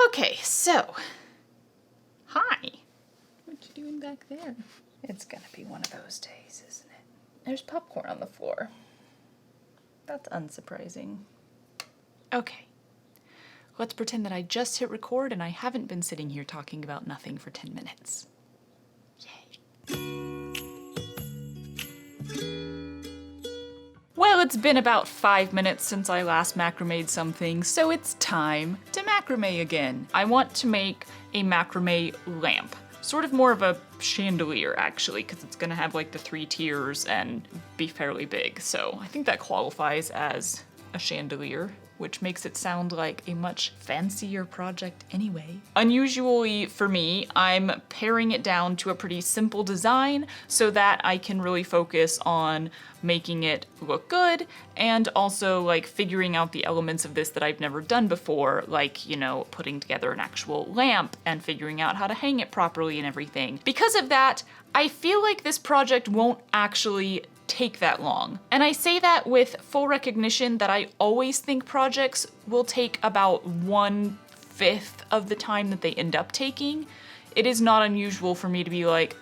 Okay, so, hi. What you doing back there? It's gonna be one of those days, isn't it? There's popcorn on the floor. That's unsurprising. Okay, let's pretend that I just hit record and I haven't been sitting here talking about nothing for 10 minutes. Yay. Well, it's been about 5 minutes since I last macrame'd something, so it's time to macrame again. I want to make a macrame lamp. Sort of more of a chandelier, actually, because it's gonna have like the 3 tiers and be fairly big. So I think that qualifies as a chandelier, which makes it sound like a much fancier project anyway. Unusually for me, I'm paring it down to a pretty simple design so that I can really focus on making it look good and also like figuring out the elements of this that I've never done before, like, you know, putting together an actual lamp and figuring out how to hang it properly and everything. Because of that, I feel like this project won't actually take that long. And I say that with full recognition that I always think projects will take about 1/5 of the time that they end up taking. It is not unusual for me to be like,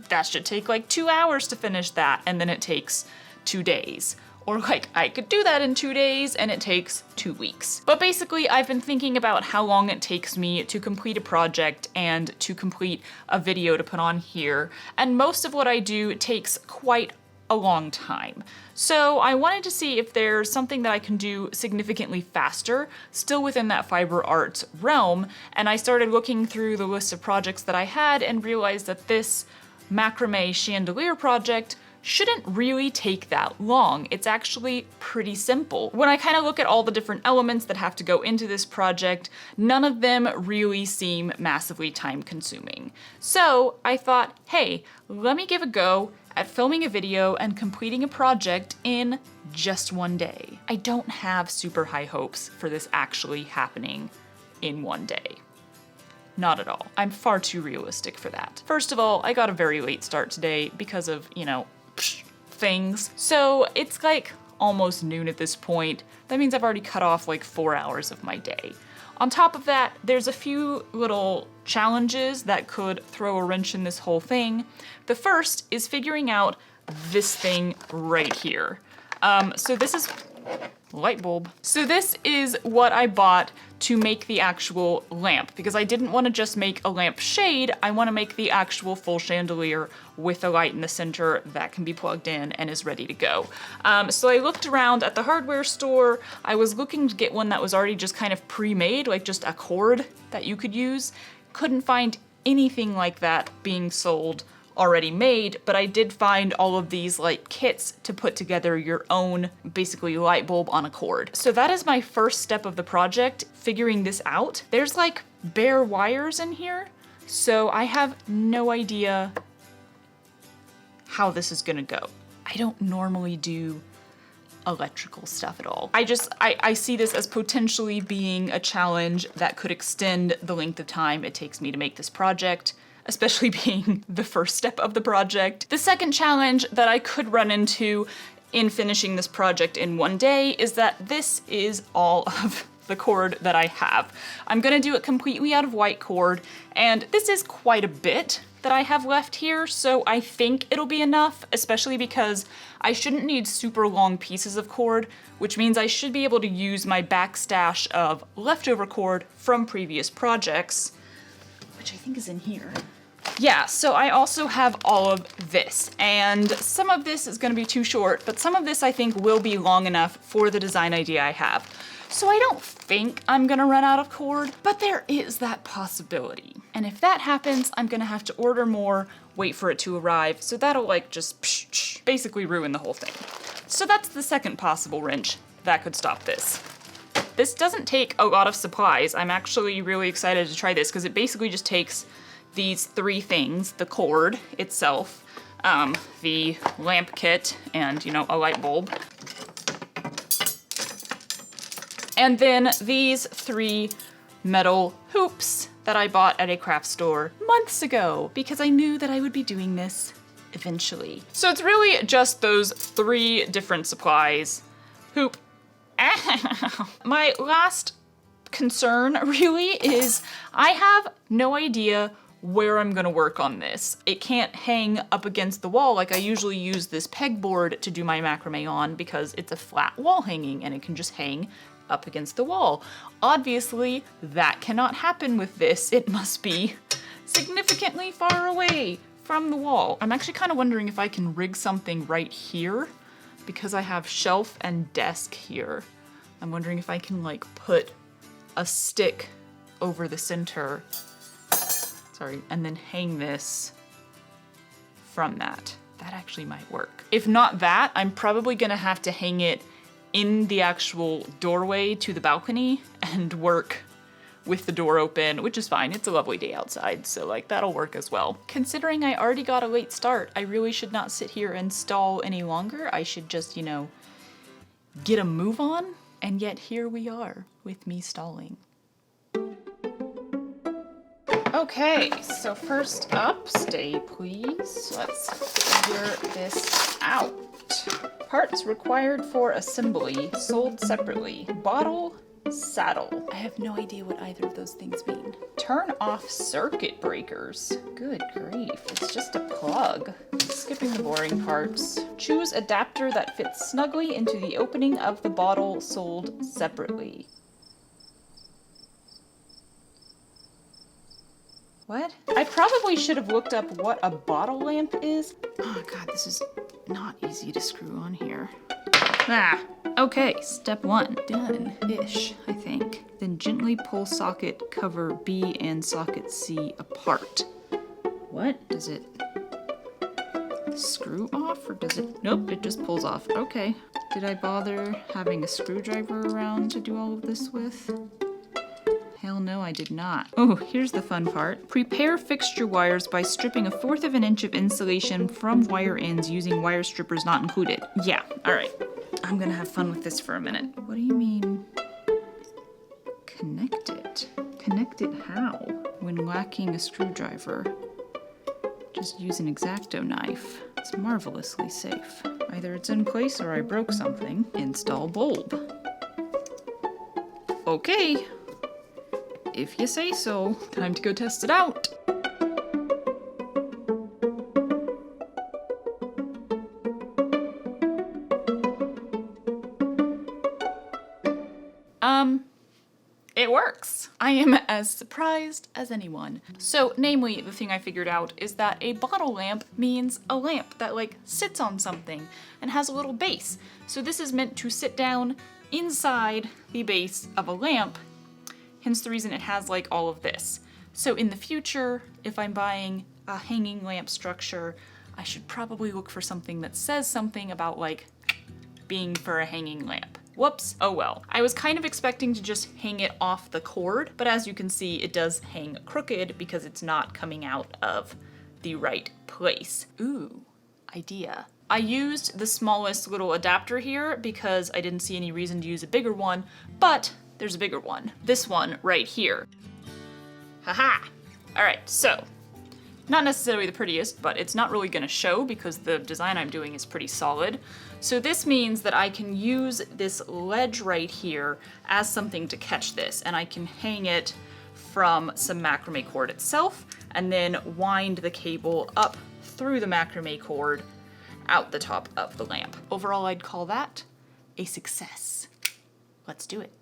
that should take like 2 hours to finish that, and then it takes 2 days. Or like, I could do that in 2 days and it takes 2 weeks. But basically, I've been thinking about how long it takes me to complete a project and to complete a video to put on here. And most of what I do takes quite a long time. So I wanted to see if there's something that I can do significantly faster, still within that fiber arts realm, and I started looking through the list of projects that I had and realized that this macrame chandelier project shouldn't really take that long. It's actually pretty simple. When I kind of look at all the different elements that have to go into this project, none of them really seem massively time consuming. So I thought, hey, let me give a go at filming a video and completing a project in just 1 day. I don't have super high hopes for this actually happening in 1 day. Not at all. I'm far too realistic for that. First of all, I got a very late start today because of, you know, things. So it's like almost noon at this point. That means I've already cut off like 4 hours of my day. On top of that, there's a few little challenges that could throw a wrench in this whole thing. The first is figuring out this thing right here. So this is light bulb. So this is what I bought to make the actual lamp, because I didn't want to just make a lamp shade, I want to make the actual full chandelier with a light in the center that can be plugged in and is ready to go. So I looked around at the hardware store. I was looking to get one that was already just kind of pre-made, like just a cord that you could use. Couldn't find anything like that being sold already made, but I did find all of these like kits to put together your own basically light bulb on a cord. So that is my first step of the project, figuring this out. There's like bare wires in here, so I have no idea how this is gonna go. I don't normally do electrical stuff at all. I see this as potentially being a challenge that could extend the length of time it takes me to make this project, especially being the first step of the project. The second challenge that I could run into in finishing this project in 1 day is that this is all of the cord that I have. I'm gonna do it completely out of white cord, and this is quite a bit that I have left here, so I think it'll be enough, especially because I shouldn't need super long pieces of cord, which means I should be able to use my back stash of leftover cord from previous projects, which I think is in here. Yeah, so I also have all of this, and some of this is gonna be too short, but some of this I think will be long enough for the design idea I have. So I don't think I'm gonna run out of cord, but there is that possibility. And if that happens, I'm gonna have to order more, wait for it to arrive, so that'll like just basically ruin the whole thing. So that's the second possible wrench that could stop this. This doesn't take a lot of supplies. I'm actually really excited to try this because it basically just takes these 3 things: the cord itself, the lamp kit, and, you know, a light bulb. And then these 3 metal hoops that I bought at a craft store months ago because I knew that I would be doing this eventually. So it's really just those 3 different supplies. Hoop. My last concern really is I have no idea where I'm gonna work on this. It can't hang up against the wall like I usually use this pegboard to do my macrame on because it's a flat wall hanging and it can just hang up against the wall. Obviously, that cannot happen with this. It must be significantly far away from the wall. I'm actually kind of wondering if I can rig something right here because I have shelf and desk here. I'm wondering if I can like put a stick over the center, and then hang this from that. That actually might work. If not that, I'm probably gonna have to hang it in the actual doorway to the balcony and work with the door open, which is fine. It's a lovely day outside, so like that'll work as well. Considering I already got a late start, I really should not sit here and stall any longer. I should just, you know, get a move on. And yet here we are with me stalling. Okay, so first up, stay please. Let's figure this out. Parts required for assembly, sold separately. Bottle, saddle. I have no idea what either of those things mean. Turn off circuit breakers. Good grief, it's just a plug. Skipping the boring parts. Choose adapter that fits snugly into the opening of the bottle, sold separately. What? I probably should have looked up what a bottle lamp is. Oh god, this is not easy to screw on here. Ah, okay, step one, done-ish, I think. Then gently pull socket cover B and socket C apart. What? Does it screw off or does it? Nope, it just pulls off. Okay. Did I bother having a screwdriver around to do all of this with? Hell no, I did not. Oh, here's the fun part. Prepare fixture wires by stripping 1/4 of an inch of insulation from wire ends using wire strippers not included. Yeah, all right. I'm gonna have fun with this for a minute. What do you mean? Connect it? Connect it how? When lacking a screwdriver, just use an X-Acto knife. It's marvelously safe. Either it's in place or I broke something. Install bulb. Okay. If you say so. Time to go test it out. It works. I am as surprised as anyone. So, namely, the thing I figured out is that a bottle lamp means a lamp that like sits on something and has a little base. So this is meant to sit down inside the base of a lamp, hence the reason it has like all of this. So in the future, if I'm buying a hanging lamp structure, I should probably look for something that says something about like being for a hanging lamp. Whoops, oh well. I was kind of expecting to just hang it off the cord, but as you can see, it does hang crooked because it's not coming out of the right place. Ooh, idea. I used the smallest little adapter here because I didn't see any reason to use a bigger one, but there's a bigger one. This one right here. Haha! All right, so, not necessarily the prettiest, but it's not really gonna show because the design I'm doing is pretty solid. So this means that I can use this ledge right here as something to catch this, and I can hang it from some macrame cord itself, and then wind the cable up through the macrame cord out the top of the lamp. Overall, I'd call that a success. Let's do it.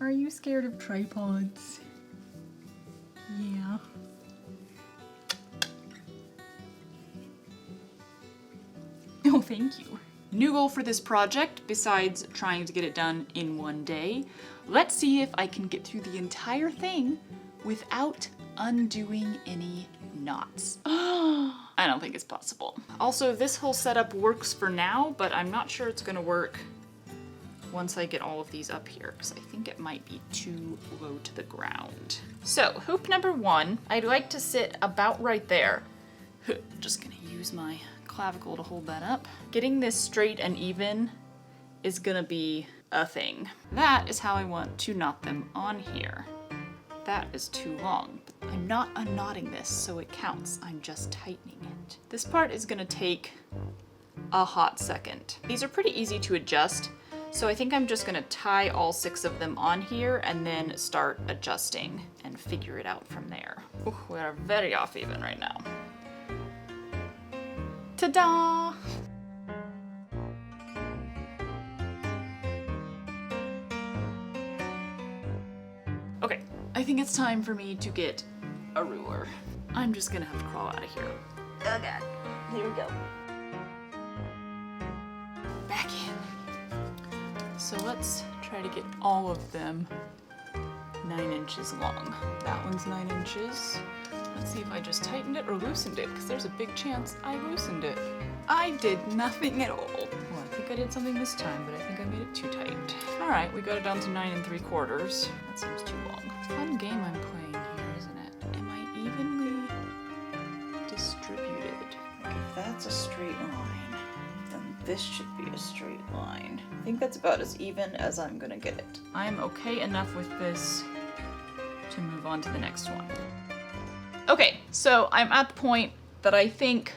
Are you scared of tripods? Yeah. Oh, thank you. New goal for this project, besides trying to get it done in one day, let's see if I can get through the entire thing without undoing any knots. I don't think it's possible. Also, this whole setup works for now, but I'm not sure it's gonna work once I get all of these up here, because I think it might be too low to the ground. So, hoop number 1, I'd like to sit about right there. Just gonna use my clavicle to hold that up. Getting this straight and even is gonna be a thing. That is how I want to knot them on here. That is too long. But I'm not unknotting this, so it counts. I'm just tightening it. This part is gonna take a hot second. These are pretty easy to adjust, so I think I'm just gonna tie all 6 of them on here and then start adjusting and figure it out from there. Ooh, we are very off even right now. Ta-da! Okay, I think it's time for me to get a ruler. I'm just gonna have to crawl out of here. Oh god, here we go. Back in. So let's try to get all of them 9 inches long. That one's 9 inches. Let's see if I just tightened it or loosened it, because there's a big chance I loosened it. I did nothing at all. Well, I think I did something this time, but I think I made it too tight. All right, we got it down to 9 3/4. That seems too long. Fun game I'm playing here, isn't it? Am I evenly distributed? If that's a straight line, then this should be a straight line. I think that's about as even as I'm gonna get it. I'm okay enough with this to move on to the next one. Okay, so I'm at the point that I think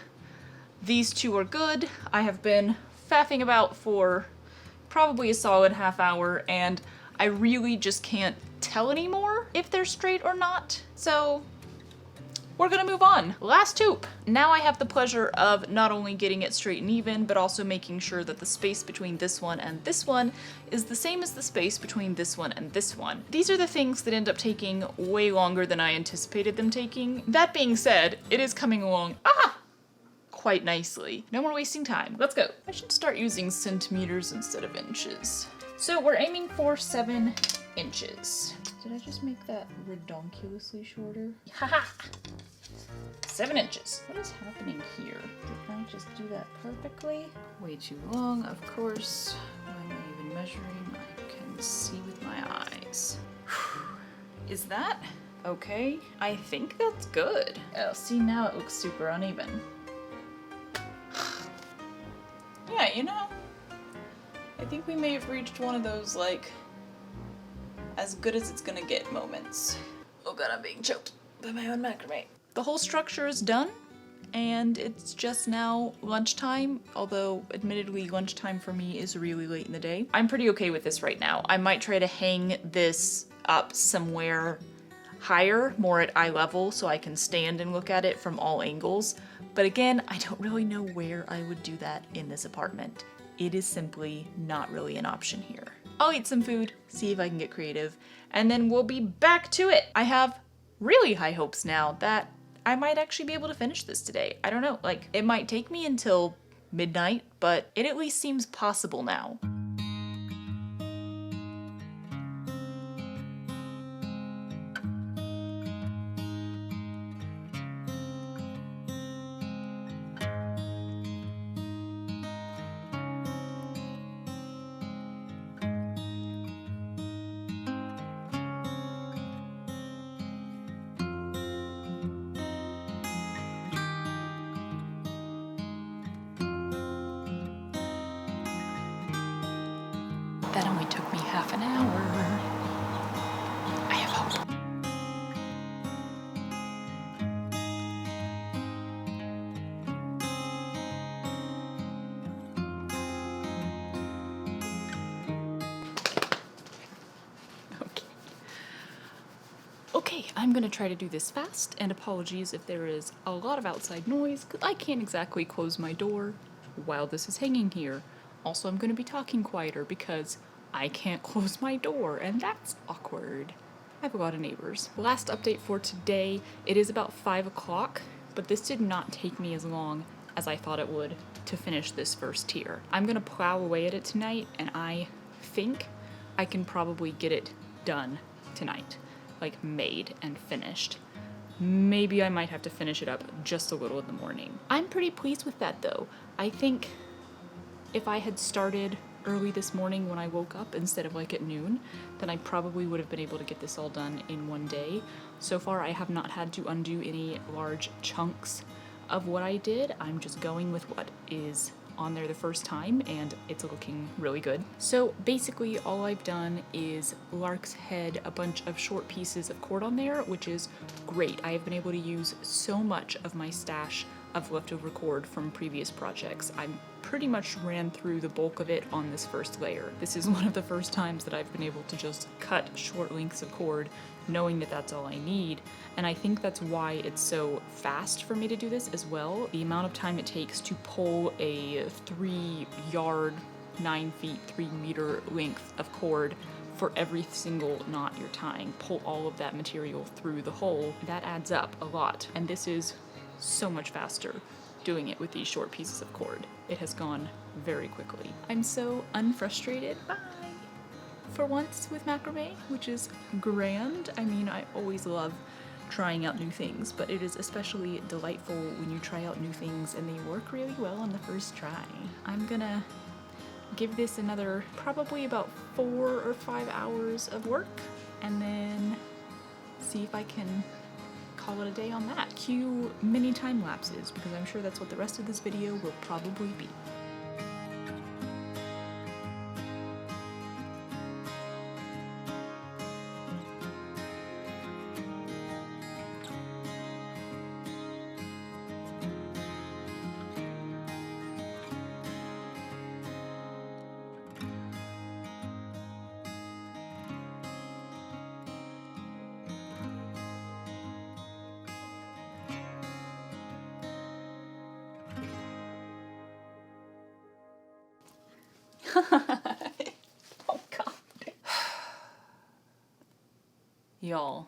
these 2 are good. I have been faffing about for probably a solid half hour, and I really just can't tell anymore if they're straight or not. So we're gonna move on. Last hoop. Now I have the pleasure of not only getting it straight and even, but also making sure that the space between this one and this one is the same as the space between this one and this one. These are the things that end up taking way longer than I anticipated them taking. That being said, it is coming along quite nicely. No more wasting time. Let's go. I should start using centimeters instead of inches. So we're aiming for 7 inches. Did I just make that redonkulously shorter? Haha! 7 inches. What is happening here? Did I just do that perfectly? Way too long, of course. Why am I even measuring? I can see with my eyes. Is that okay? I think that's good. Oh, see, now it looks super uneven. Yeah, you know, I think we may have reached one of those, like, as good as it's gonna get moments. Oh god, I'm being choked by my own macrame. The whole structure is done, and it's just now lunchtime, although admittedly lunchtime for me is really late in the day. I'm pretty okay with this right now. I might try to hang this up somewhere higher, more at eye level, so I can stand and look at it from all angles. But again, I don't really know where I would do that in this apartment. It is simply not really an option here. I'll eat some food, see if I can get creative, and then we'll be back to it. I have really high hopes now that I might actually be able to finish this today. I don't know, like, it might take me until midnight, but it at least seems possible now. That only took me half an hour. I have hope. Okay, I'm gonna try to do this fast, and apologies if there is a lot of outside noise, because I can't exactly close my door while this is hanging here. Also, I'm gonna be talking quieter because I can't close my door, and that's awkward. I have a lot of neighbors. Last update for today, it is about 5 o'clock, but this did not take me as long as I thought it would to finish this first tier. I'm gonna plow away at it tonight, and I think I can probably get it done tonight, like made and finished. Maybe I might have to finish it up just a little in the morning. I'm pretty pleased with that though. I think if I had started early this morning when I woke up instead of like at noon, then I probably would have been able to get this all done in one day. So far I have not had to undo any large chunks of what I did. I'm just going with what is on there the first time, and it's looking really good. So basically all I've done is Lark's head a bunch of short pieces of cord on there, which is great. I have been able to use so much of my stash of leftover cord from previous projects. I pretty much ran through the bulk of it on this first layer. This is one of the first times that I've been able to just cut short lengths of cord knowing that that's all I need, and I think that's why it's so fast for me to do this as well. The amount of time it takes to pull a 3 yard, 9 feet, 3 meter length of cord for every single knot you're tying, pull all of that material through the hole, that adds up a lot, and this is so much faster doing it with these short pieces of cord. It has gone very quickly. I'm so unfrustrated. Bye! For once with macrame, which is grand. I mean, I always love trying out new things, but it is especially delightful when you try out new things and they work really well on the first try. I'm gonna give this another probably about 4 or 5 hours of work, and then see if I can call it a day on that. Cue mini time lapses, because I'm sure that's what the rest of this video will probably be. Oh God. Y'all,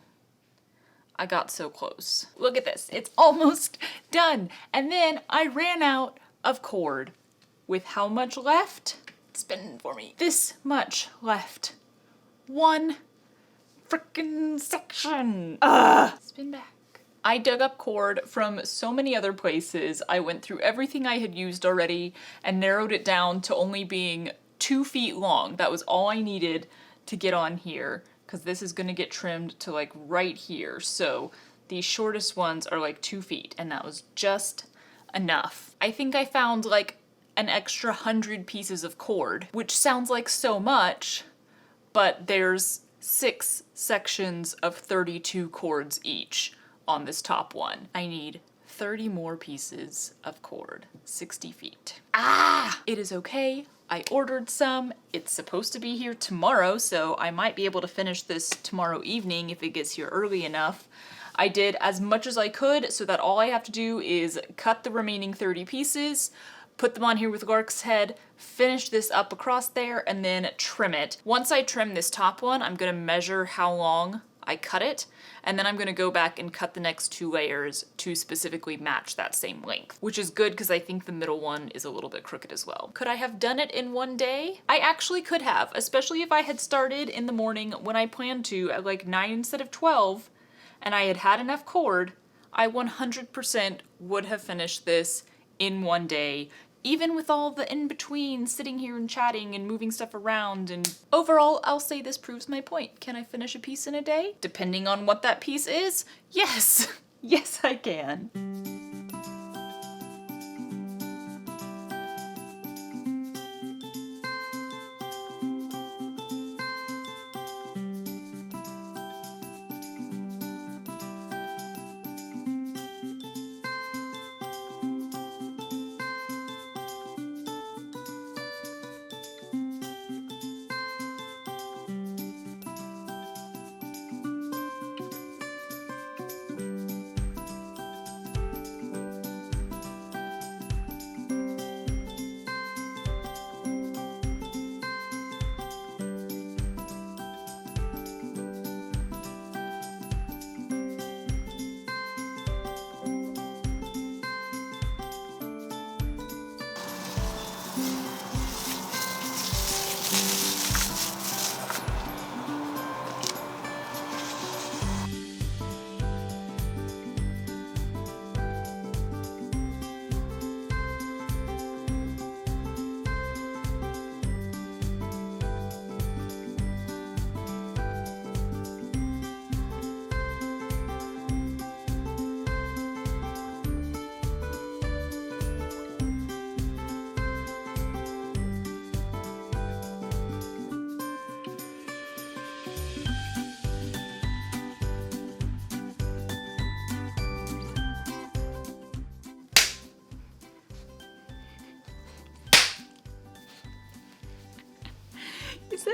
I got so close. Look at this, it's almost done. And then I ran out of cord. With how much left? Spin for me. This much left. One frickin' section. Spin back. I dug up cord from so many other places. I went through everything I had used already and narrowed it down to only being 2 feet long. That was all I needed to get on here, because this is gonna get trimmed to like right here. So these shortest ones are like 2 feet, and that was just enough. I think I found like an extra 100 pieces of cord, which sounds like so much, but there's 6 sections of 32 cords each on this top one. I need 30 more pieces of cord, 60 feet. It is okay. I ordered some. It's supposed to be here tomorrow, so I might be able to finish this tomorrow evening if it gets here early enough. I did as much as I could so that all I have to do is cut the remaining 30 pieces, put them on here with Lark's head, finish this up across there, and then trim it. Once I trim this top one, I'm gonna measure how long I cut it, and then I'm gonna go back and cut the next 2 layers to specifically match that same length, which is good because I think the middle one is a little bit crooked as well. Could I have done it in one day? I actually could have, especially if I had started in the morning when I planned to at like 9 instead of 12, and I had had enough cord. I 100% would have finished this in one day, even with all the in-between sitting here and chatting and moving stuff around. And overall, I'll say this proves my point. Can I finish a piece in a day? Depending on what that piece is, yes. Yes, I can.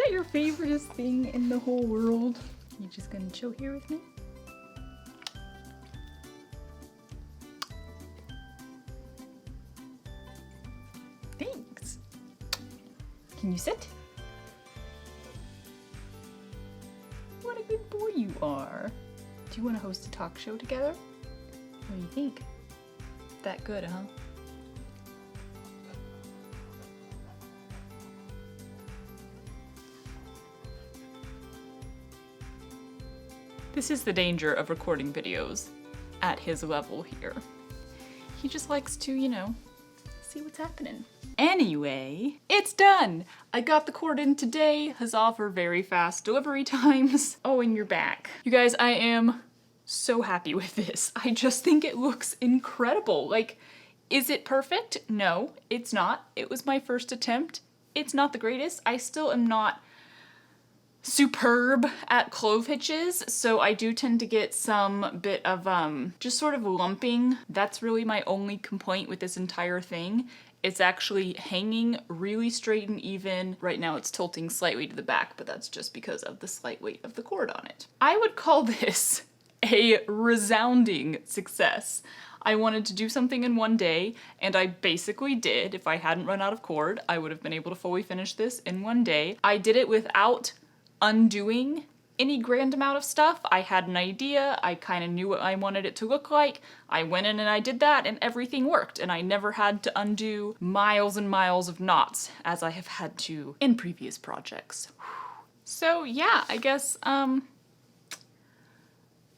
that your favoriteest thing in the whole world? You just gonna chill here with me? Thanks. Can you sit? What a good boy you are. Do you want to host a talk show together? What do you think? That good, huh? This is the danger of recording videos at his level here. He just likes to, you know, see what's happening. Anyway, it's done! I got the cord in today. Huzzah for very fast delivery times. Oh, and you're back. You guys, I am so happy with this. I just think it looks incredible. Like, is it perfect? No, it's not. It was my first attempt. It's not the greatest. I still am not superb at clove hitches, so I do tend to get some bit of just sort of lumping. That's really my only complaint with this entire thing. It's actually hanging really straight and even. Right now it's tilting slightly to the back, but that's just because of the slight weight of the cord on it. I would call this a resounding success. I wanted to do something in one day, and I basically did. If I hadn't run out of cord, I would have been able to fully finish this in one day. I did it without undoing any grand amount of stuff. I had an idea, I kind of knew what I wanted it to look like, I went in and I did that, and everything worked, and I never had to undo miles and miles of knots, as I have had to in previous projects. So yeah, I guess,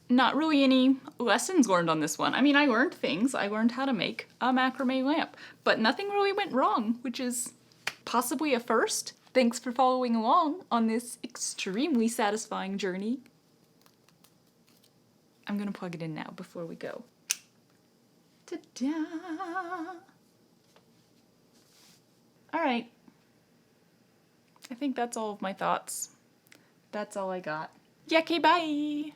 not really any lessons learned on this one. I mean, I learned things. I learned how to make a macrame lamp, but nothing really went wrong, which is possibly a first. Thanks for following along on this extremely satisfying journey. I'm gonna plug it in now before we go. Ta-da! All right. I think that's all of my thoughts. That's all I got. Yake, bye!